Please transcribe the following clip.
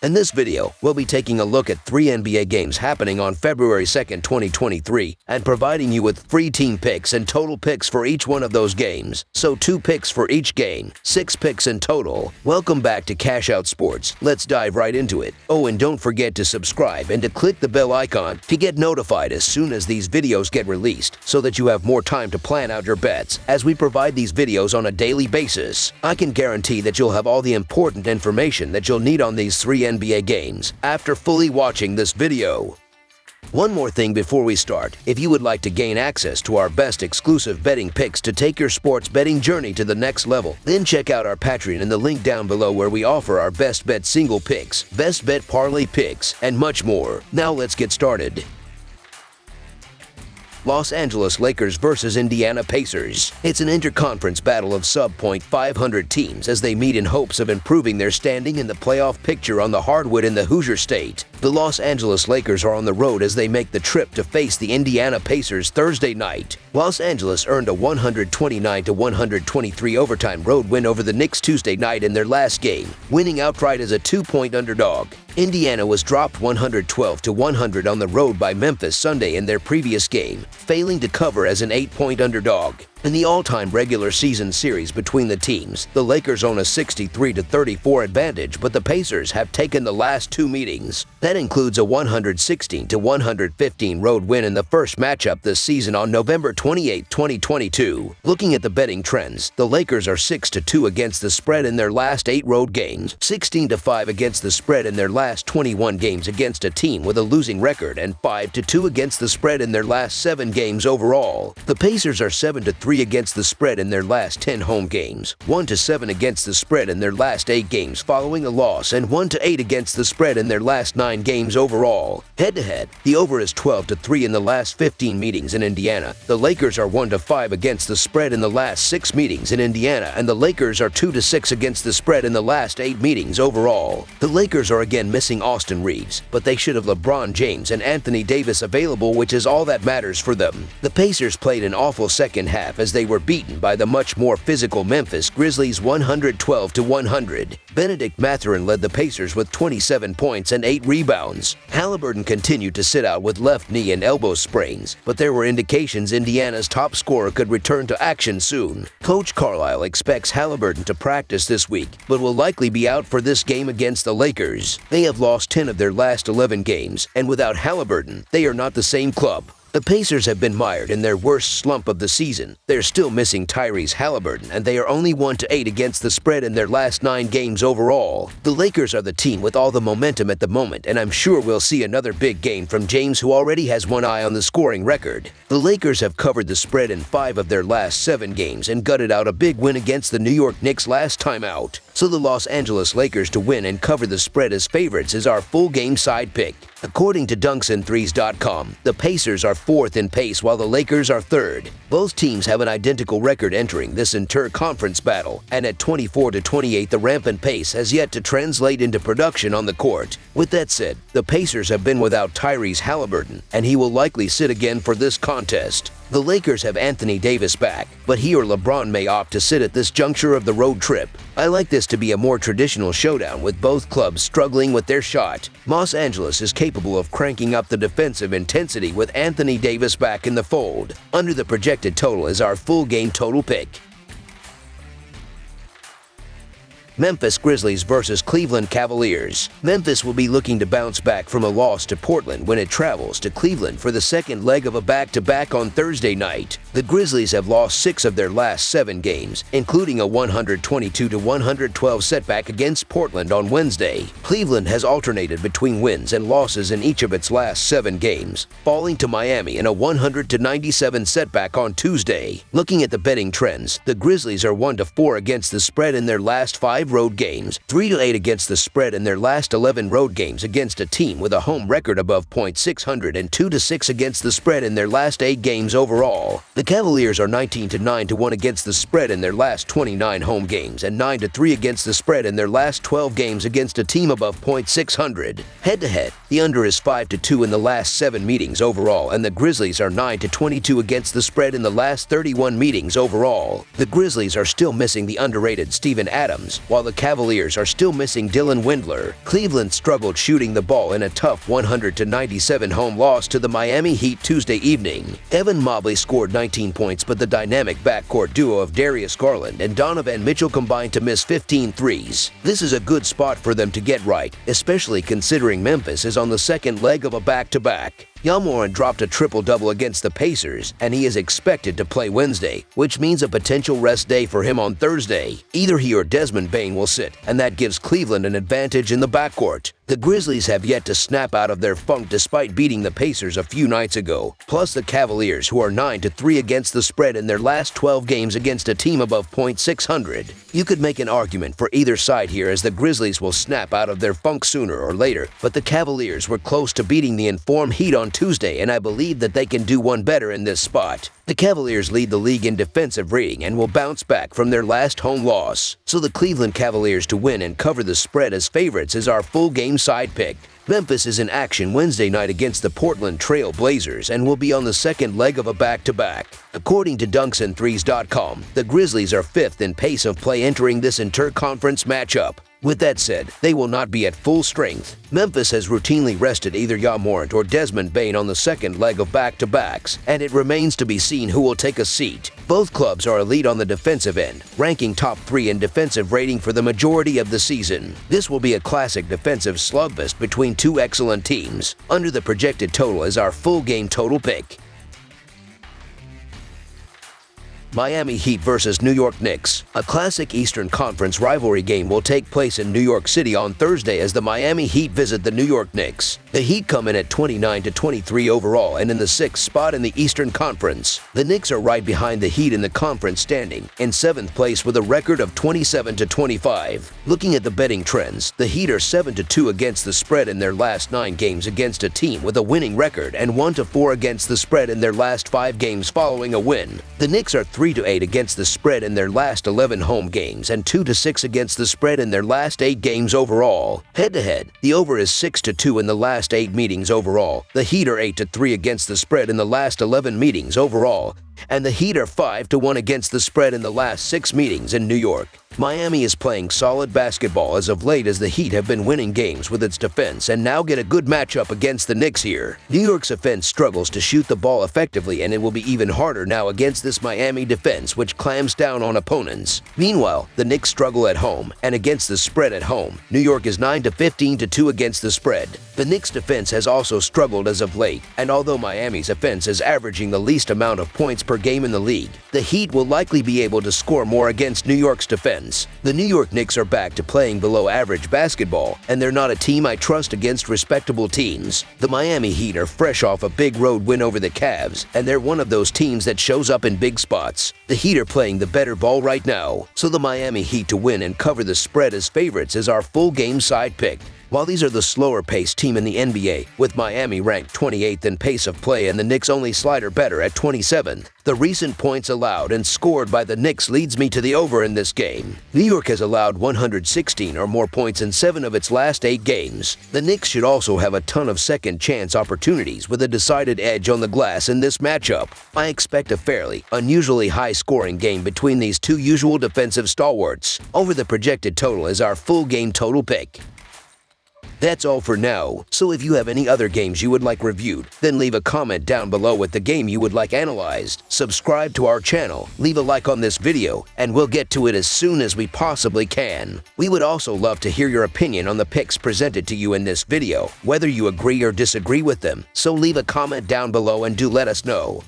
In this video, we'll be taking a look at 3 NBA games happening on February 2nd, 2023, and providing you with free team picks and total picks for each one of those games. So 2 picks for each game, 6 picks in total. Welcome back to Cash Out Sports. Let's dive right into it. Oh, and don't forget to subscribe and to click the bell icon to get notified as soon as these videos get released, so that you have more time to plan out your bets as we provide these videos on a daily basis. I can guarantee that you'll have all the important information that you'll need on these 3 NBA games after fully watching this video. One more thing before we start. If you would like to gain access to our best exclusive betting picks to take your sports betting journey to the next level, then check out our Patreon in the link down below, where we offer our best bet single picks, best bet parlay picks, and much more. Now let's get started. Los Angeles Lakers versus Indiana Pacers. It's an interconference battle of sub-.500 teams as they meet in hopes of improving their standing in the playoff picture on the hardwood in the Hoosier State. The Los Angeles Lakers are on the road as they make the trip to face the Indiana Pacers Thursday night. Los Angeles earned a 129-123 overtime road win over the Knicks Tuesday night in their last game, winning outright as a 2-point underdog. Indiana was dropped 112-100 on the road by Memphis Sunday in their previous game, failing to cover as an 8-point underdog. In the all-time regular season series between the teams, the Lakers own a 63-34 advantage, but the Pacers have taken the last 2 meetings. That includes a 116-115 road win in the first matchup this season on November 28, 2022. Looking at the betting trends, the Lakers are 6-2 against the spread in their last 8 road games, 16-5 against the spread in their last 21 games against a team with a losing record, and 5-2 against the spread in their last 7 games overall. The Pacers are 7-3 against the spread in their last 10 home games, 1-7 against the spread in their last 8 games following a loss, and 1-8 against the spread in their last 9 games overall. Head-to-head, the over is 12-3 in the last 15 meetings in Indiana. The Lakers are 1-5 against the spread in the last 6 meetings in Indiana, and the Lakers are 2-6 against the spread in the last 8 meetings overall. The Lakers are again missing Austin Reeves, but they should have LeBron James and Anthony Davis available, which is all that matters for them. The Pacers played an awful second half as they were beaten by the much more physical Memphis Grizzlies 112-100. Benedict Mathurin led the Pacers with 27 points and 8 rebounds. Halliburton continued to sit out with left knee and elbow sprains, but there were indications Indiana's top scorer could return to action soon. Coach Carlisle expects Halliburton to practice this week, but will likely be out for this game against the Lakers. They have lost 10 of their last 11 games, and without Halliburton, they are not the same club. The Pacers have been mired in their worst slump of the season. They're still missing Tyrese Halliburton, and they are only 1-8 against the spread in their last 9 games overall. The Lakers are the team with all the momentum at the moment, and I'm sure we'll see another big game from James, who already has one eye on the scoring record. The Lakers have covered the spread in 5 of their last 7 games and gutted out a big win against the New York Knicks last time out. So the Los Angeles Lakers to win and cover the spread as favorites is our full game side pick. According to dunksandthrees.com, the Pacers are 4th in pace while the Lakers are 3rd. Both teams have an identical record entering this inter-conference battle, and at 24-28 the rampant pace has yet to translate into production on the court. With that said, the Pacers have been without Tyrese Halliburton, and he will likely sit again for this contest. The Lakers have Anthony Davis back, but he or LeBron may opt to sit at this juncture of the road trip. I like this to be a more traditional showdown with both clubs struggling with their shot. Los Angeles is capable of cranking up the defensive intensity with Anthony Davis back in the fold. Under the projected total is our full game total pick. Memphis Grizzlies versus Cleveland Cavaliers. Memphis will be looking to bounce back from a loss to Portland when it travels to Cleveland for the second leg of a back-to-back on Thursday night. The Grizzlies have lost 6 of their last 7 games, including a 122-112 setback against Portland on Wednesday. Cleveland has alternated between wins and losses in each of its last 7 games, falling to Miami in a 100-97 setback on Tuesday. Looking at the betting trends, the Grizzlies are 1-4 against the spread in their last 5 road games, 3-8 against the spread in their last 11 road games against a team with a home record above .600, and 2-6 against the spread in their last 8 games overall. The Cavaliers are 19-9-1 against the spread in their last 29 home games, and 9-3 against the spread in their last 12 games against a team above .600. Head-to-head, the under is 5-2 in the last 7 meetings overall, and the Grizzlies are 9-22 against the spread in the last 31 meetings overall. The Grizzlies are still missing the underrated Steven Adams, while the Cavaliers are still missing Dylan Windler. Cleveland struggled shooting the ball in a tough 100-97 home loss to the Miami Heat Tuesday evening. Evan Mobley scored 19 points, but the dynamic backcourt duo of Darius Garland and Donovan Mitchell combined to miss 15 threes. This is a good spot for them to get right, especially considering Memphis is on the second leg of a back-to-back. Yalmorin dropped a triple-double against the Pacers, and he is expected to play Wednesday, which means a potential rest day for him on Thursday. Either he or Desmond Bane will sit, and that gives Cleveland an advantage in the backcourt. The Grizzlies have yet to snap out of their funk despite beating the Pacers a few nights ago, plus the Cavaliers, who are 9-3 against the spread in their last 12 games against a team above .600. You could make an argument for either side here, as the Grizzlies will snap out of their funk sooner or later, but the Cavaliers were close to beating the informed Heat on Tuesday, and I believe that they can do one better in this spot. The Cavaliers lead the league in defensive rating and will bounce back from their last home loss, so the Cleveland Cavaliers to win and cover the spread as favorites is our full game side pick. Memphis is in action Wednesday night against the Portland Trail Blazers and will be on the second leg of a back-to-back. According to dunksandthrees.com, the Grizzlies are 5th in pace of play entering this inter-conference matchup. With that said, they will not be at full strength. Memphis has routinely rested either Yalmorin or Desmond Bane on the second leg of back-to-backs, and it remains to be seen who will take a seat. Both clubs are elite on the defensive end, ranking top 3 in defensive rating for the majority of the season. This will be a classic defensive slugfest between two excellent teams. Under the projected total is our full game total pick. Miami Heat versus New York Knicks. A classic Eastern Conference rivalry game will take place in New York City on Thursday as the Miami Heat visit the New York Knicks. The Heat come in at 29-23 overall and in the 6th spot in the Eastern Conference. The Knicks are right behind the Heat in the conference standing, in 7th place with a record of 27-25. Looking at the betting trends, the Heat are 7-2 against the spread in their last 9 games against a team with a winning record and 1-4 against the spread in their last 5 games following a win. The Knicks are 3-8 against the spread in their last 11 home games and 2-6 against the spread in their last 8 games overall. Head-to-head, the over is 6-2 in the last 8 meetings overall. The Heat are 8-3 against the spread in the last 11 meetings overall, and the Heat are 5-1 against the spread in the last 6 meetings in New York. Miami is playing solid basketball as of late, as the Heat have been winning games with its defense and now get a good matchup against the Knicks here. New York's offense struggles to shoot the ball effectively, and it will be even harder now against this Miami defense, which clamps down on opponents. Meanwhile, the Knicks struggle at home and against the spread at home. New York is 9-15-2 against the spread. The Knicks defense has also struggled as of late, and although Miami's offense is averaging the least amount of points per game in the league, the Heat will likely be able to score more against New York's defense. The New York Knicks are back to playing below average basketball, and they're not a team I trust against respectable teams. The Miami Heat are fresh off a big road win over the Cavs, and they're one of those teams that shows up in big spots. The Heat are playing the better ball right now, so the Miami Heat to win and cover the spread as favorites is our full game side pick. While these are the slower-paced team in the NBA, with Miami ranked 28th in pace of play and the Knicks only slider better at 27th, the recent points allowed and scored by the Knicks leads me to the over in this game. New York has allowed 116 or more points in 7 of its last 8 games. The Knicks should also have a ton of second-chance opportunities with a decided edge on the glass in this matchup. I expect a fairly, unusually high-scoring game between these two usual defensive stalwarts. Over the projected total is our full game total pick. That's all for now, so if you have any other games you would like reviewed, then leave a comment down below with the game you would like analyzed. Subscribe to our channel, leave a like on this video, and we'll get to it as soon as we possibly can. We would also love to hear your opinion on the picks presented to you in this video, whether you agree or disagree with them, so leave a comment down below and do let us know.